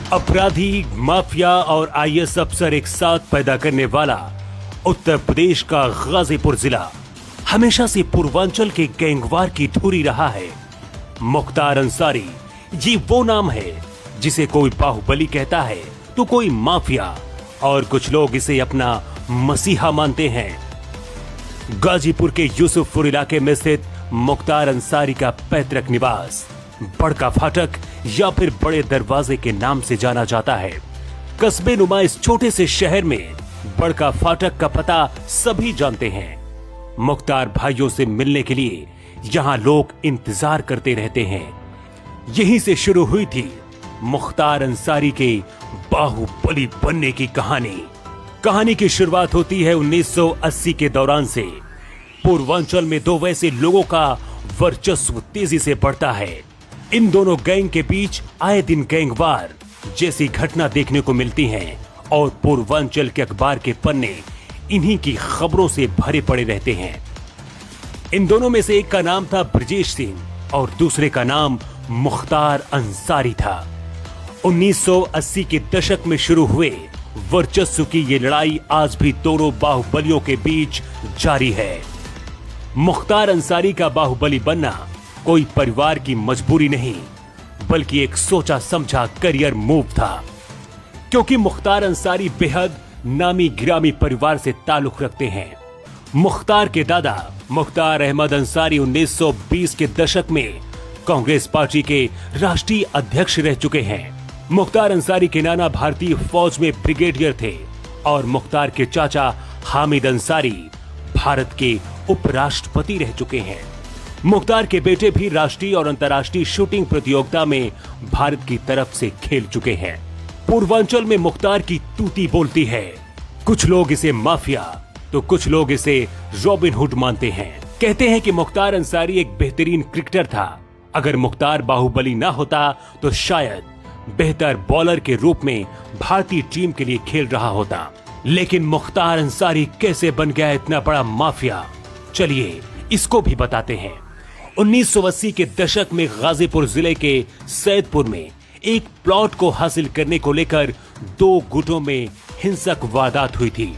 अपराधी, माफिया और आईएएस अफसर एक साथ पैदा करने वाला उत्तर प्रदेश का गाजीपुर जिला हमेशा से पूर्वांचल के गैंगवार की धुरी रहा है। मुख्तार अंसारी ये वो नाम है जिसे कोई बाहुबली कहता है तो कोई माफिया और कुछ लोग इसे अपना मसीहा मानते हैं। गाजीपुर के यूसुफपुर इलाके में स्थित मुख्तार अंसारी का पैतृक निवास बड़का फाटक या फिर बड़े दरवाजे के नाम से जाना जाता है। कस्बे नुमा इस छोटे से शहर में बड़का फाटक का पता सभी जानते हैं। मुख्तार भाइयों से मिलने के लिए यहाँ लोग इंतजार करते रहते हैं। यहीं से शुरू हुई थी मुख्तार अंसारी के बाहुबली बनने की कहानी की शुरुआत होती है 1980 के दौरान से। पूर्वांचल में दो वैसे लोगों का वर्चस्व तेजी से बढ़ता है। इन दोनों गैंग के बीच आए दिन गैंगवार जैसी घटना देखने को मिलती हैं और पूर्वांचल के अखबार के पन्ने इन्हीं की खबरों से भरे पड़े रहते हैं। इन दोनों में से एक का नाम था ब्रजेश सिंह और दूसरे का नाम मुख्तार अंसारी था। 1980 के दशक में शुरू हुए वर्चस्व की ये लड़ाई आज भी दोनों बाहुबलियों के बीच जारी है। मुख्तार अंसारी का बाहुबली बनना कोई परिवार की मजबूरी नहीं बल्कि एक सोचा समझा करियर मूव था, क्योंकि मुख्तार अंसारी बेहद नामी गिरामी परिवार से ताल्लुक रखते हैं। मुख्तार के दादा मुख्तार अहमद अंसारी 1920 के दशक में कांग्रेस पार्टी के राष्ट्रीय अध्यक्ष रह चुके हैं। मुख्तार अंसारी के नाना भारतीय फौज में ब्रिगेडियर थे और मुख्तार के चाचा हामिद अंसारी भारत के उपराष्ट्रपति रह चुके हैं। मुख्तार के बेटे भी राष्ट्रीय और अंतर्राष्ट्रीय शूटिंग प्रतियोगिता में भारत की तरफ से खेल चुके हैं। पूर्वांचल में मुख्तार की तूती बोलती है। कुछ लोग इसे माफिया तो कुछ लोग इसे रॉबिन हुड मानते हैं। कहते हैं कि मुख्तार अंसारी एक बेहतरीन क्रिकेटर था। अगर मुख्तार बाहुबली ना होता तो शायद बेहतर बॉलर के रूप में भारतीय टीम के लिए खेल रहा होता। लेकिन मुख्तार अंसारी कैसे बन गया इतना बड़ा माफिया, चलिए इसको भी बताते हैं। 1980 के दशक में गाजीपुर जिले के सैदपुर में एक प्लॉट को हासिल करने को लेकर दो गुटों में हिंसक वारदात हुई थी।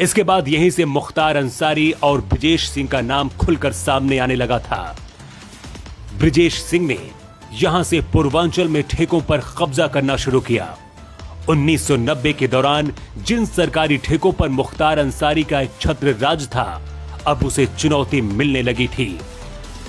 इसके बाद यहीं से मुख्तार अंसारी और ब्रजेश सिंह का नाम खुलकर सामने आने लगा था। ब्रजेश सिंह ने यहां से पूर्वांचल में ठेकों पर कब्जा करना शुरू किया। 1990 के दौरान जिन सरकारी ठेकों पर मुख्तार अंसारी का एक छत्र राज था, अब उसे चुनौती मिलने लगी थी।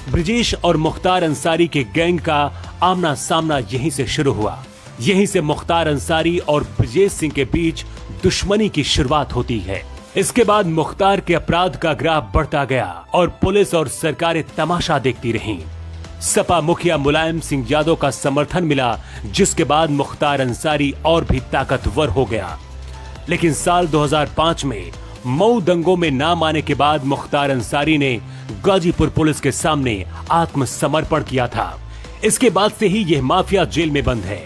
ब्रजेश और मुख्तार अंसारी के गैंग का आमना सामना यहीं से शुरू हुआ। यहीं से मुख्तार अंसारी और ब्रजेश सिंह के बीच दुश्मनी की शुरुआत होती है। इसके बाद मुख्तार के अपराध का ग्राफ बढ़ता गया और पुलिस और सरकारें तमाशा देखती रहीं। सपा मुखिया मुलायम सिंह यादव का समर्थन मिला, जिसके बाद मुख्तार अंसारी और भी ताकतवर हो गया। लेकिन साल 2005 में मऊ दंगों में नाम आने के बाद मुख्तार अंसारी ने गाजीपुर पुलिस के सामने आत्मसमर्पण किया था। इसके बाद से ही यह माफिया जेल में बंद है।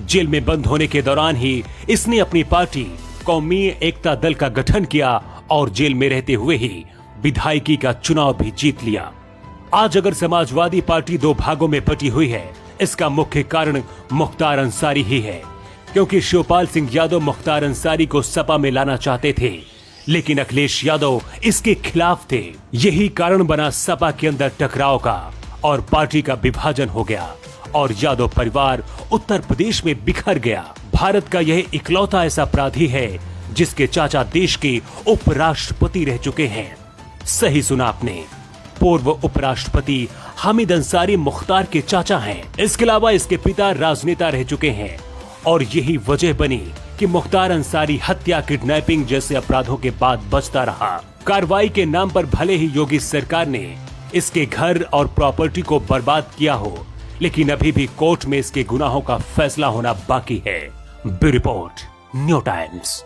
जेल में बंद होने के दौरान ही इसने अपनी पार्टी कौमी एकता दल का गठन किया और जेल में रहते हुए ही विधायकी का चुनाव भी जीत लिया। आज अगर समाजवादी पार्टी दो भागों में बटी हुई है, इसका मुख्य कारण मुख्तार अंसारी ही है, क्योंकि शिवपाल सिंह यादव मुख्तार अंसारी को सपा में लाना चाहते थे, लेकिन अखिलेश यादव इसके खिलाफ थे। यही कारण बना सपा के अंदर टकराव का और पार्टी का विभाजन हो गया और यादव परिवार उत्तर प्रदेश में बिखर गया। भारत का यह इकलौता ऐसा अपराधी है जिसके चाचा देश के उपराष्ट्रपति रह चुके हैं। सही सुना आपने, पूर्व उपराष्ट्रपति हामिद अंसारी मुख्तार के चाचा हैं। इसके अलावा इसके पिता राजनेता रह चुके हैं और यही वजह बनी कि मुख्तार अंसारी हत्या, किडनैपिंग जैसे अपराधों के बाद बचता रहा। कार्रवाई के नाम पर भले ही योगी सरकार ने इसके घर और प्रॉपर्टी को बर्बाद किया हो, लेकिन अभी भी कोर्ट में इसके गुनाहों का फैसला होना बाकी है। Bureau report, new times.